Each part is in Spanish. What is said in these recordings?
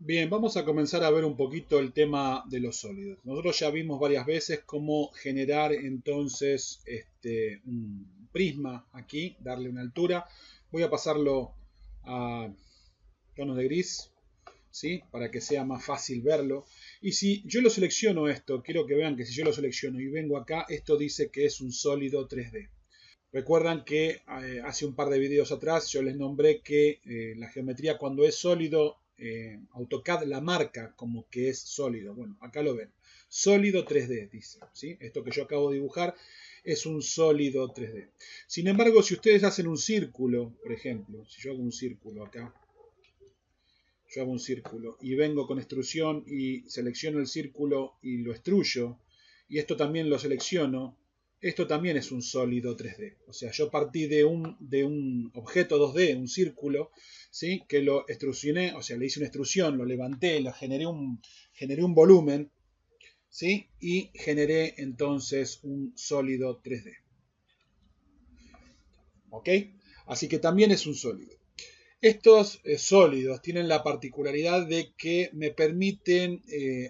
Bien, vamos a comenzar a ver un poquito el tema de los sólidos. Nosotros ya vimos varias veces cómo generar entonces un prisma aquí, darle una altura. Voy a pasarlo a tonos de gris, ¿sí? Para que sea más fácil verlo. Y si yo lo selecciono esto, quiero que vean que si yo lo selecciono y vengo acá, esto dice que es un sólido 3D. Recuerdan que hace un par de videos atrás yo les nombré que la geometría cuando es sólido, AutoCAD la marca como que es sólido. Bueno, acá lo ven. Sólido 3D, dice. ¿Sí? Esto que yo acabo de dibujar es un sólido 3D. Sin embargo, si ustedes hacen un círculo, por ejemplo, si yo hago un círculo acá, yo hago un círculo y vengo con extrusión y selecciono el círculo y lo extruyo, y esto también lo selecciono, esto también es un sólido 3D. O sea, yo partí de un objeto 2D, un círculo, ¿sí? Que lo extrusioné, o sea, le hice una extrusión, lo levanté, generé un volumen, ¿sí? Y generé entonces un sólido 3D. ¿Ok? Así que también es un sólido. Estos sólidos tienen la particularidad de que me permiten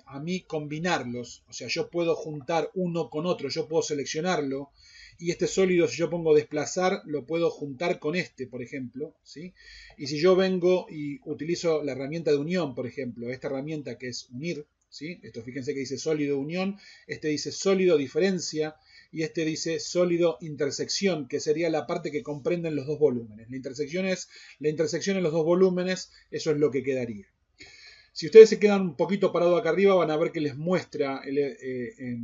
a mí combinarlos. O sea, yo puedo juntar uno con otro, yo puedo seleccionarlo. Y este sólido, si yo pongo desplazar, lo puedo juntar con este, por ejemplo. ¿Sí? Y si yo vengo y utilizo la herramienta de unión, por ejemplo, esta herramienta que es unir, ¿sí? Esto fíjense que dice sólido unión, este dice sólido diferencia, y este dice sólido intersección, que sería la parte que comprenden los dos volúmenes. La intersección en los dos volúmenes, eso es lo que quedaría. Si ustedes se quedan un poquito parados acá arriba, van a ver que les muestra de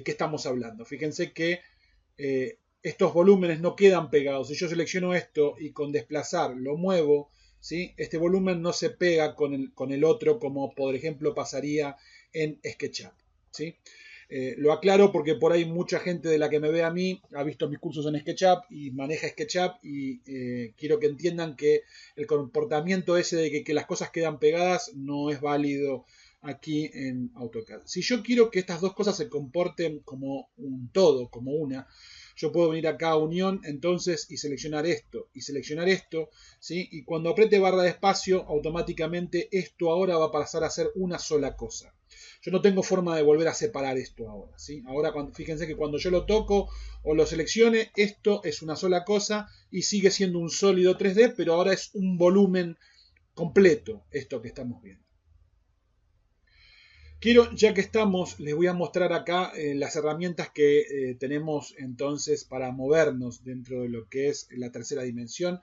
qué estamos hablando. Fíjense que estos volúmenes no quedan pegados. Si yo selecciono esto y con desplazar lo muevo, ¿sí? Este volumen no se pega con el otro como por ejemplo pasaría en SketchUp. ¿Sí? Lo aclaro porque por ahí mucha gente de la que me ve a mí ha visto mis cursos en SketchUp y maneja SketchUp y quiero que entiendan que el comportamiento ese de que las cosas quedan pegadas no es válido aquí en AutoCAD. Si yo quiero que estas dos cosas se comporten como un todo, como una, yo puedo venir acá a unión entonces y seleccionar esto, ¿sí? Y cuando apriete barra de espacio, automáticamente esto ahora va a pasar a ser una sola cosa. Yo no tengo forma de volver a separar esto ahora, ¿sí? Ahora fíjense que cuando yo lo toco o lo seleccione, esto es una sola cosa y sigue siendo un sólido 3D, pero ahora es un volumen completo esto que estamos viendo. Quiero, ya que estamos, les voy a mostrar acá las herramientas que tenemos entonces para movernos dentro de lo que es la tercera dimensión.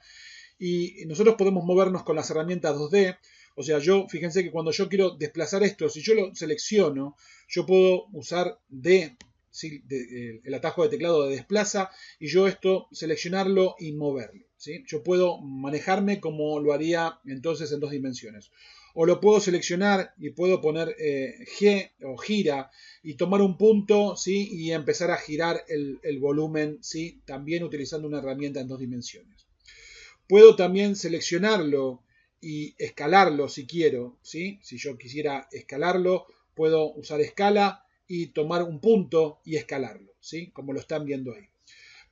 Y nosotros podemos movernos con las herramientas 2D. O sea, fíjense que cuando yo quiero desplazar esto, si yo lo selecciono, yo puedo usar D, ¿sí? El atajo de teclado de desplaza, y yo esto seleccionarlo y moverlo. ¿Sí? Yo puedo manejarme como lo haría entonces en dos dimensiones. O lo puedo seleccionar y puedo poner G o gira y tomar un punto, ¿sí? Y empezar a girar el volumen, ¿sí? También utilizando una herramienta en dos dimensiones. Puedo también seleccionarlo y escalarlo si quiero, ¿sí? Si yo quisiera escalarlo, puedo usar escala y tomar un punto y escalarlo, ¿sí? Como lo están viendo ahí.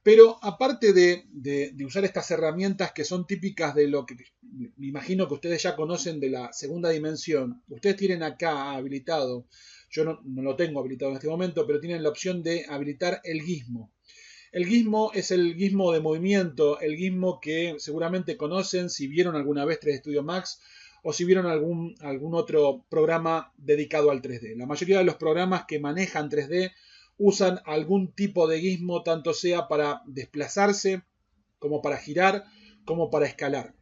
Pero aparte de usar estas herramientas que son típicas de lo que me imagino que ustedes ya conocen de la segunda dimensión, ustedes tienen acá habilitado, yo no lo tengo habilitado en este momento, pero tienen la opción de habilitar el gizmo. El gizmo es el gizmo de movimiento, el gizmo que seguramente conocen si vieron alguna vez 3D Studio Max o si vieron algún otro programa dedicado al 3D. La mayoría de los programas que manejan 3D usan algún tipo de gizmo, tanto sea para desplazarse, como para girar, como para escalar.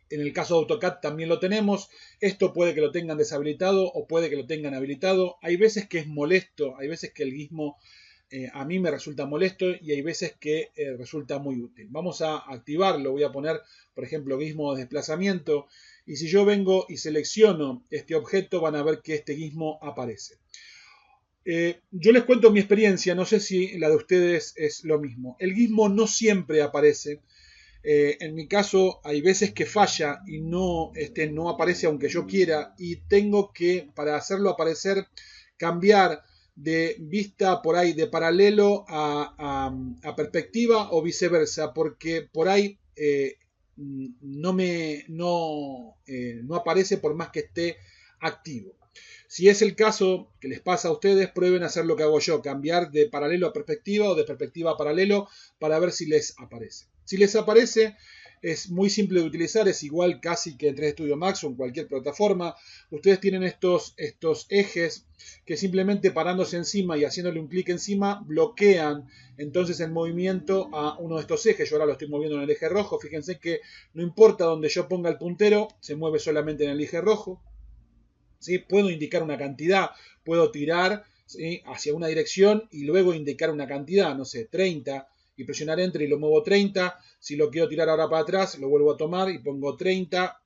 En el caso de AutoCAD también lo tenemos. Esto puede que lo tengan deshabilitado o puede que lo tengan habilitado. Hay veces que es molesto, hay veces que el gizmo a mí me resulta molesto y hay veces que resulta muy útil. Vamos a activarlo, voy a poner por ejemplo gizmo de desplazamiento y si yo vengo y selecciono este objeto van a ver que este gizmo aparece. Yo les cuento mi experiencia, no sé si la de ustedes es lo mismo. El gizmo no siempre aparece. En mi caso hay veces que falla y no aparece aunque yo quiera y tengo que, para hacerlo aparecer, cambiar de vista por ahí de paralelo a perspectiva o viceversa, porque por ahí no aparece por más que esté activo. Si es el caso que les pasa a ustedes, prueben hacer lo que hago yo, cambiar de paralelo a perspectiva o de perspectiva a paralelo para ver si les aparece. Si les aparece, es muy simple de utilizar, es igual casi que en 3D Studio Max o en cualquier plataforma. Ustedes tienen estos ejes que simplemente parándose encima y haciéndole un clic encima bloquean entonces el movimiento a uno de estos ejes. Yo ahora lo estoy moviendo en el eje rojo. Fíjense que no importa donde yo ponga el puntero, se mueve solamente en el eje rojo. ¿Sí? Puedo indicar una cantidad, puedo tirar, ¿sí?, hacia una dirección y luego indicar una cantidad, no sé, 30, y presionar Enter y lo muevo 30. Si lo quiero tirar ahora para atrás, lo vuelvo a tomar y pongo 30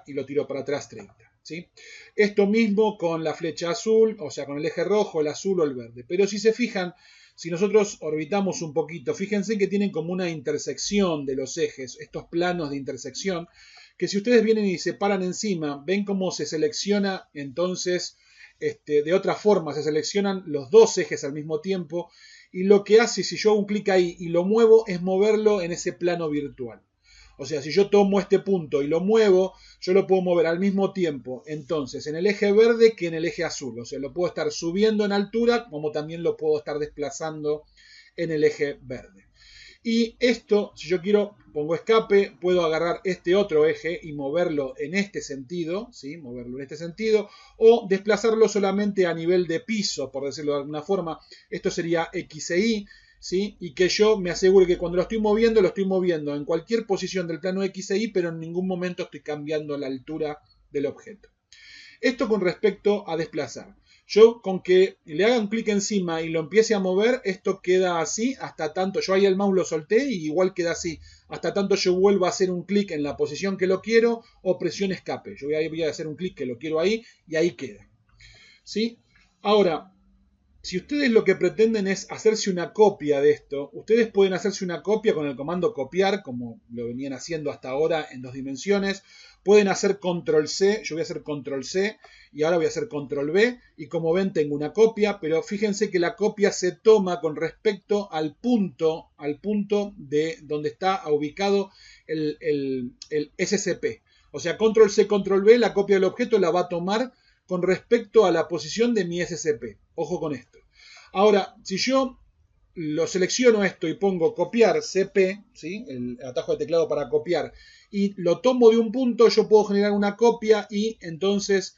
y lo tiro para atrás 30. ¿Sí? Esto mismo con la flecha azul, o sea, con el eje rojo, el azul o el verde. Pero si se fijan, si nosotros orbitamos un poquito, fíjense que tienen como una intersección de los ejes, estos planos de intersección, que si ustedes vienen y se paran encima, ven cómo se selecciona entonces, de otra forma, se seleccionan los dos ejes al mismo tiempo, y lo que hace, si yo hago un clic ahí y lo muevo, es moverlo en ese plano virtual. O sea, si yo tomo este punto y lo muevo, yo lo puedo mover al mismo tiempo, entonces, en el eje verde que en el eje azul. O sea, lo puedo estar subiendo en altura, como también lo puedo estar desplazando en el eje verde. Y esto, si yo quiero, pongo escape, puedo agarrar este otro eje y moverlo en este sentido, ¿sí? Moverlo en este sentido, o desplazarlo solamente a nivel de piso, por decirlo de alguna forma. Esto sería X e Y, ¿sí? Y que yo me asegure que cuando lo estoy moviendo en cualquier posición del plano X e Y, pero en ningún momento estoy cambiando la altura del objeto. Esto con respecto a desplazar. Yo con que le haga un clic encima y lo empiece a mover, esto queda así hasta tanto, yo ahí el mouse lo solté y igual queda así, hasta tanto yo vuelva a hacer un clic en la posición que lo quiero o presione escape. Yo voy a hacer un clic que lo quiero ahí y ahí queda. ¿Sí? Ahora, si ustedes lo que pretenden es hacerse una copia de esto, ustedes pueden hacerse una copia con el comando copiar, como lo venían haciendo hasta ahora en 2 dimensiones. Pueden hacer control C, yo voy a hacer control C y ahora voy a hacer control V. Y como ven tengo una copia, pero fíjense que la copia se toma con respecto al punto de donde está ubicado el SCP. O sea, control C, control V, la copia del objeto la va a tomar con respecto a la posición de mi SCP. Ojo con esto. Ahora, si yo lo selecciono esto y pongo copiar CP, ¿sí?, el atajo de teclado para copiar, y lo tomo de un punto, yo puedo generar una copia y entonces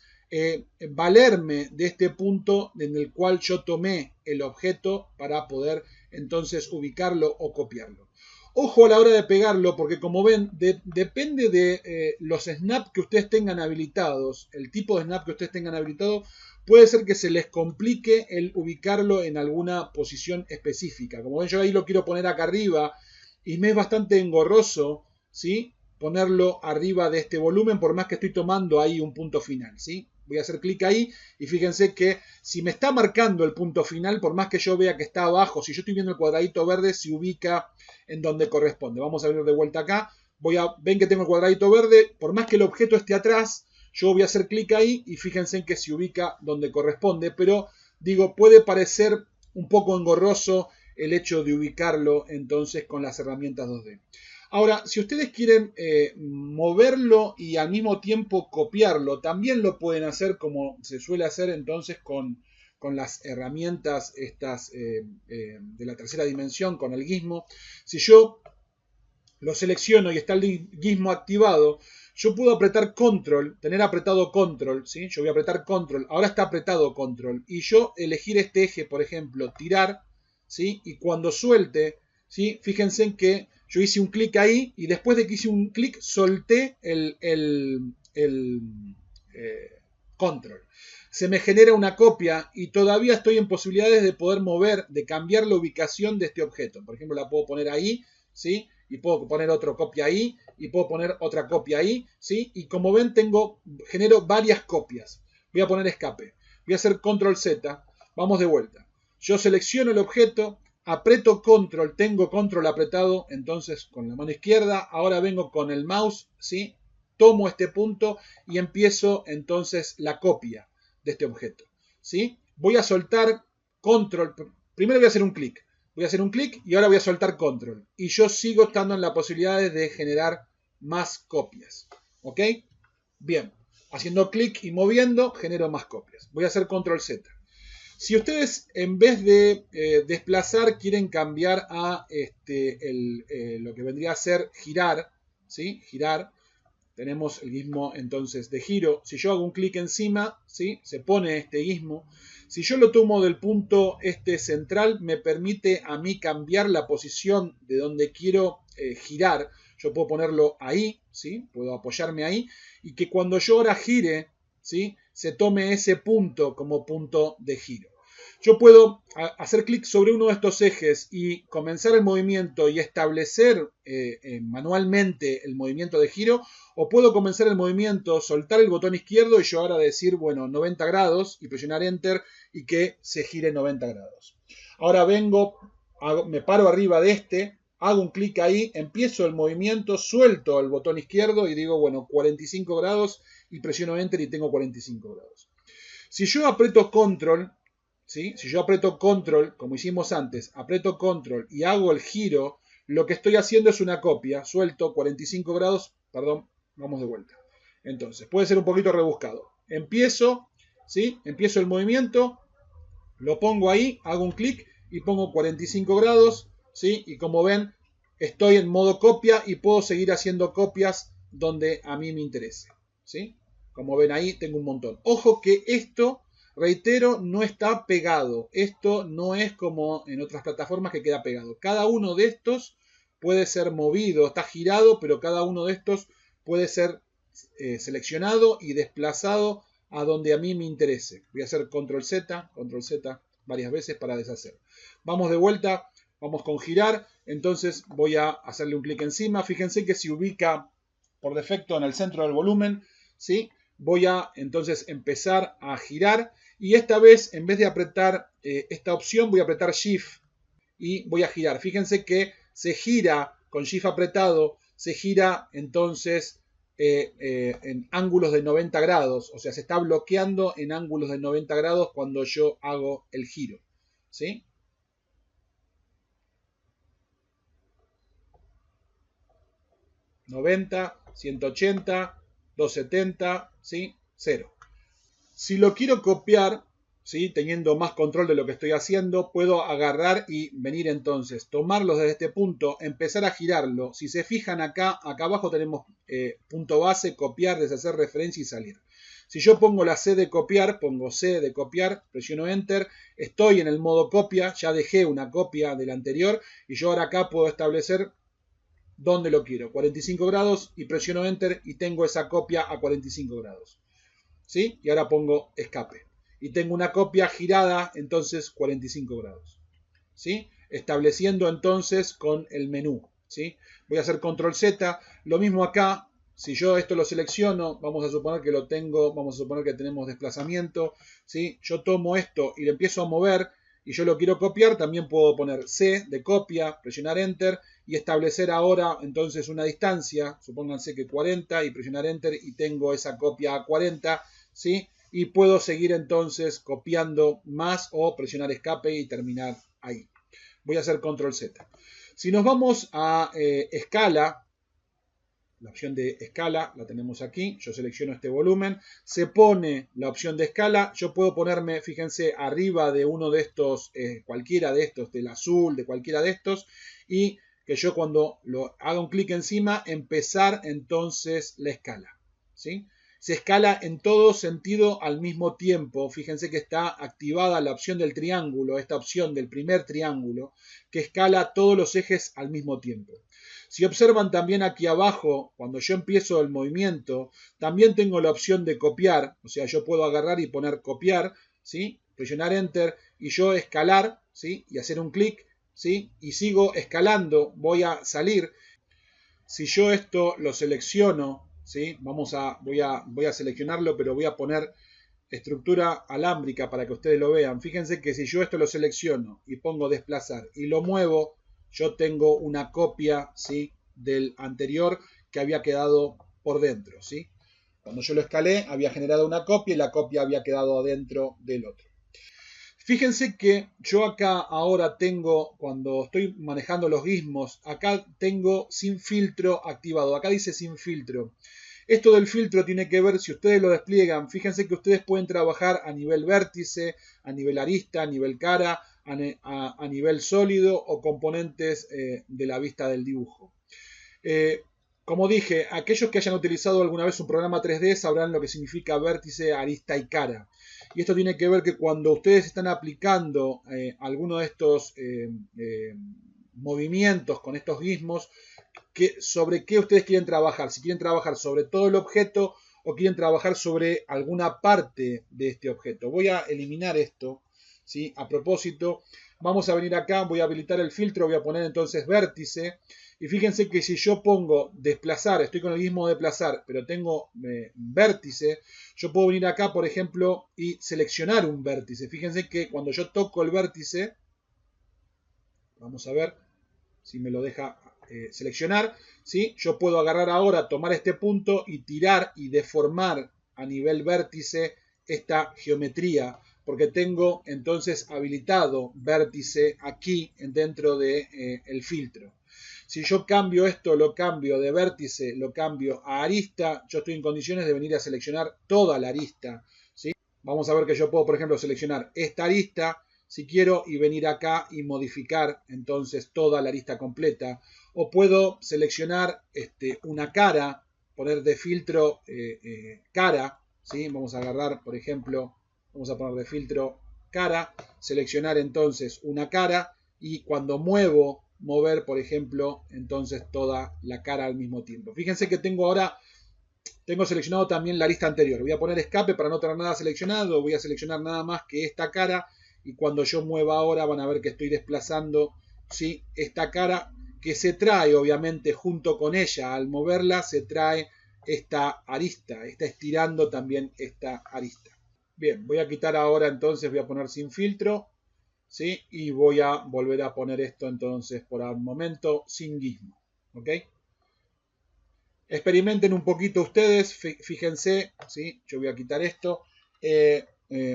valerme de este punto en el cual yo tomé el objeto para poder entonces ubicarlo o copiarlo. Ojo a la hora de pegarlo, porque como ven, depende de los snaps que ustedes tengan habilitados, el tipo de snap que ustedes tengan habilitado, puede ser que se les complique el ubicarlo en alguna posición específica. Como ven, yo ahí lo quiero poner acá arriba y me es bastante engorroso, ¿sí?, ponerlo arriba de este volumen, por más que estoy tomando ahí un punto final, ¿sí? Voy a hacer clic ahí y fíjense que si me está marcando el punto final, por más que yo vea que está abajo, si yo estoy viendo el cuadradito verde, se ubica en donde corresponde. Vamos a venir de vuelta acá. Ven que tengo el cuadradito verde, por más que el objeto esté atrás, yo voy a hacer clic ahí y fíjense que se ubica donde corresponde, pero digo, puede parecer un poco engorroso el hecho de ubicarlo entonces con las herramientas 2D. Ahora, si ustedes quieren moverlo y al mismo tiempo copiarlo, también lo pueden hacer como se suele hacer entonces con las herramientas estas de la tercera dimensión, con el gizmo. Si yo lo selecciono y está el gizmo activado, yo puedo apretar control, tener apretado control, ¿sí? Yo voy a apretar control, ahora está apretado control, y yo elegir este eje, por ejemplo, tirar, ¿sí?, y cuando suelte, ¿sí?, fíjense en que yo hice un clic ahí y después de que hice un clic solté el control. Se me genera una copia y todavía estoy en posibilidades de poder mover, de cambiar la ubicación de este objeto. Por ejemplo, la puedo poner ahí, ¿sí?, y puedo poner otra copia ahí y puedo poner otra copia ahí, ¿sí? Y como ven genero varias copias. Voy a poner escape. Voy a hacer control Z. Vamos de vuelta. Yo selecciono el objeto, aprieto control, tengo control apretado, entonces con la mano izquierda, ahora vengo con el mouse, ¿sí?, tomo este punto y empiezo entonces la copia de este objeto, ¿sí? Voy a soltar control, primero voy a hacer un clic, voy a hacer un clic y ahora voy a soltar control. Y yo sigo estando en la posibilidad de generar más copias. ¿Ok? Bien. Haciendo clic y moviendo, genero más copias. Voy a hacer control Z. Si ustedes en vez de desplazar quieren cambiar a lo que vendría a ser girar, ¿sí? Girar. Tenemos el gizmo entonces de giro. Si yo hago un clic encima, ¿sí? Se pone este gizmo. Si yo lo tomo del punto central, me permite a mí cambiar la posición de donde quiero girar. Yo puedo ponerlo ahí, ¿sí? Puedo apoyarme ahí. Y que cuando yo ahora gire, ¿sí? Se tome ese punto como punto de giro. Yo puedo hacer clic sobre uno de estos ejes y comenzar el movimiento y establecer manualmente el movimiento de giro, o puedo comenzar el movimiento, soltar el botón izquierdo y yo ahora decir, bueno, 90 grados y presionar Enter y que se gire 90 grados. Ahora vengo, me paro arriba de hago un clic ahí, empiezo el movimiento, suelto el botón izquierdo y digo, bueno, 45 grados y presiono Enter y tengo 45 grados. Si yo aprieto Control, ¿sí? Si yo aprieto Control, como hicimos antes, aprieto Control y hago el giro, lo que estoy haciendo es una copia. Suelto 45 grados, perdón, vamos de vuelta. Entonces, puede ser un poquito rebuscado. Empiezo, ¿sí? Empiezo el movimiento, lo pongo ahí, hago un clic y pongo 45 grados, ¿sí? Y como ven, estoy en modo copia y puedo seguir haciendo copias donde a mí me interese, ¿sí? Como ven ahí, tengo un montón. Ojo que esto, reitero, no está pegado. Esto no es como en otras plataformas que queda pegado. Cada uno de estos puede ser movido, está girado, pero cada uno de estos puede ser seleccionado y desplazado a donde a mí me interese. Voy a hacer control Z varias veces para deshacer. Vamos de vuelta, vamos con girar. Entonces voy a hacerle un clic encima. Fíjense que se ubica por defecto en el centro del volumen, ¿sí? Voy a entonces empezar a girar y esta vez en vez de apretar esta opción voy a apretar Shift y voy a girar. Fíjense que se gira con Shift apretado, se gira entonces en ángulos de 90 grados, o sea se está bloqueando en ángulos de 90 grados cuando yo hago el giro, ¿sí? ...90, 180, 270, ¿sí? 0. Si lo quiero copiar, ¿sí? Teniendo más control de lo que estoy haciendo, puedo agarrar y venir entonces, tomarlo desde este punto, empezar a girarlo. Si se fijan acá abajo tenemos punto base, copiar, deshacer referencia y salir. Si yo pongo la C de copiar, pongo C de copiar, presiono Enter, estoy en el modo copia, ya dejé una copia del anterior y yo ahora acá puedo establecer dónde lo quiero, 45 grados y presiono Enter y tengo esa copia a 45 grados. ¿Sí? Y ahora pongo escape. Y tengo una copia girada, entonces 45 grados. ¿Sí? Estableciendo entonces con el menú. ¿Sí? Voy a hacer control Z. Lo mismo acá. Si yo esto lo selecciono, vamos a suponer que lo tengo, vamos a suponer que tenemos desplazamiento. ¿Sí? Yo tomo esto y lo empiezo a mover y yo lo quiero copiar, también puedo poner C de copia, presionar Enter y establecer ahora entonces una distancia, supónganse que 40 y presionar Enter y tengo esa copia a 40, ¿sí? Y puedo seguir entonces copiando más o presionar escape y terminar ahí. Voy a hacer control Z. Si nos vamos a escala, la opción de escala la tenemos aquí, yo selecciono este volumen, se pone la opción de escala, yo puedo ponerme, fíjense, arriba de uno de estos, cualquiera de estos, del azul, de cualquiera de estos, y que yo cuando lo haga un clic encima, empezar entonces la escala, ¿sí? Se escala en todo sentido al mismo tiempo. Fíjense que está activada la opción del triángulo, esta opción del primer triángulo, que escala todos los ejes al mismo tiempo. Si observan también aquí abajo, cuando yo empiezo el movimiento, también tengo la opción de copiar, o sea, yo puedo agarrar y poner copiar, ¿sí? Presionar Enter y yo escalar, ¿sí? Y hacer un clic, ¿sí? Y sigo escalando, voy a salir. Si yo esto lo selecciono, ¿sí? Voy a seleccionarlo, pero voy a poner estructura alámbrica para que ustedes lo vean. Fíjense que si yo esto lo selecciono y pongo desplazar y lo muevo, yo tengo una copia, ¿sí? Del anterior que había quedado por dentro, ¿sí? Cuando yo lo escalé había generado una copia y la copia había quedado adentro del otro. Fíjense que yo acá ahora tengo, cuando estoy manejando los gizmos, acá tengo sin filtro activado. Acá dice sin filtro. Esto del filtro tiene que ver, si ustedes lo despliegan, fíjense que ustedes pueden trabajar a nivel vértice, a nivel arista, a nivel cara, a nivel sólido o componentes de la vista del dibujo. Como dije, aquellos que hayan utilizado alguna vez un programa 3D sabrán lo que significa vértice, arista y cara. Y esto tiene que ver que cuando ustedes están aplicando alguno de estos movimientos con estos gizmos, sobre qué ustedes quieren trabajar. Si quieren trabajar sobre todo el objeto o quieren trabajar sobre alguna parte de este objeto. Voy a eliminar esto, ¿sí? A propósito, vamos a venir acá, voy a habilitar el filtro, voy a poner entonces vértice. Y fíjense que si yo pongo desplazar, estoy con el gizmo de desplazar, pero tengo vértice, yo puedo venir acá, por ejemplo, y seleccionar un vértice. Fíjense que cuando yo toco el vértice, vamos a ver si me lo deja seleccionar, ¿sí? Yo puedo agarrar ahora, tomar este punto y tirar y deformar a nivel vértice esta geometría, porque tengo entonces habilitado vértice aquí dentro de el filtro. Si yo cambio esto, lo cambio de vértice, lo cambio a arista, yo estoy en condiciones de venir a seleccionar toda la arista, ¿sí? Vamos a ver que yo puedo, por ejemplo, seleccionar esta arista, si quiero, y venir acá y modificar entonces toda la arista completa. O puedo seleccionar una cara, poner de filtro cara, ¿sí? Vamos a agarrar, por ejemplo, vamos a poner de filtro cara, seleccionar entonces una cara y cuando mover, por ejemplo, entonces toda la cara al mismo tiempo. Fíjense que tengo seleccionado también la arista anterior. Voy a poner escape para no tener nada seleccionado. Voy a seleccionar nada más que esta cara. Y cuando yo mueva ahora van a ver que estoy desplazando, ¿sí? Esta cara que se trae obviamente junto con ella. Al moverla se trae esta arista. Está estirando también esta arista. Bien, voy a quitar ahora entonces, voy a poner sin filtro. ¿Sí? Y voy a volver a poner esto entonces por el momento sin gizmo. ¿Ok? Experimenten un poquito ustedes, fíjense, ¿sí? Yo voy a quitar esto.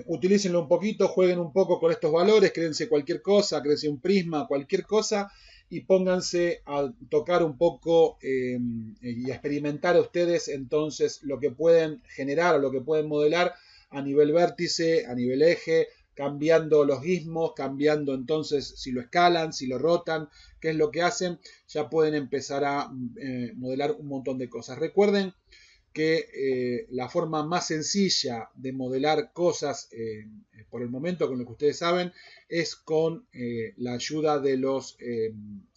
Utilícenlo un poquito, jueguen un poco con estos valores, créense cualquier cosa, créense un prisma, cualquier cosa, y pónganse a tocar un poco y a experimentar ustedes entonces lo que pueden generar o lo que pueden modelar a nivel vértice, a nivel eje, cambiando los gizmos, cambiando entonces si lo escalan, si lo rotan, qué es lo que hacen, ya pueden empezar a modelar un montón de cosas. Recuerden que la forma más sencilla de modelar cosas por el momento, con lo que ustedes saben, es con la ayuda de los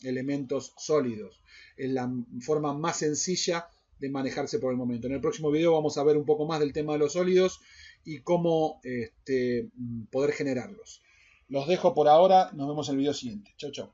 elementos sólidos. Es la forma más sencilla de manejarse por el momento. En el próximo video vamos a ver un poco más del tema de los sólidos y cómo poder generarlos. Los dejo por ahora, nos vemos en el video siguiente. Chau, chau.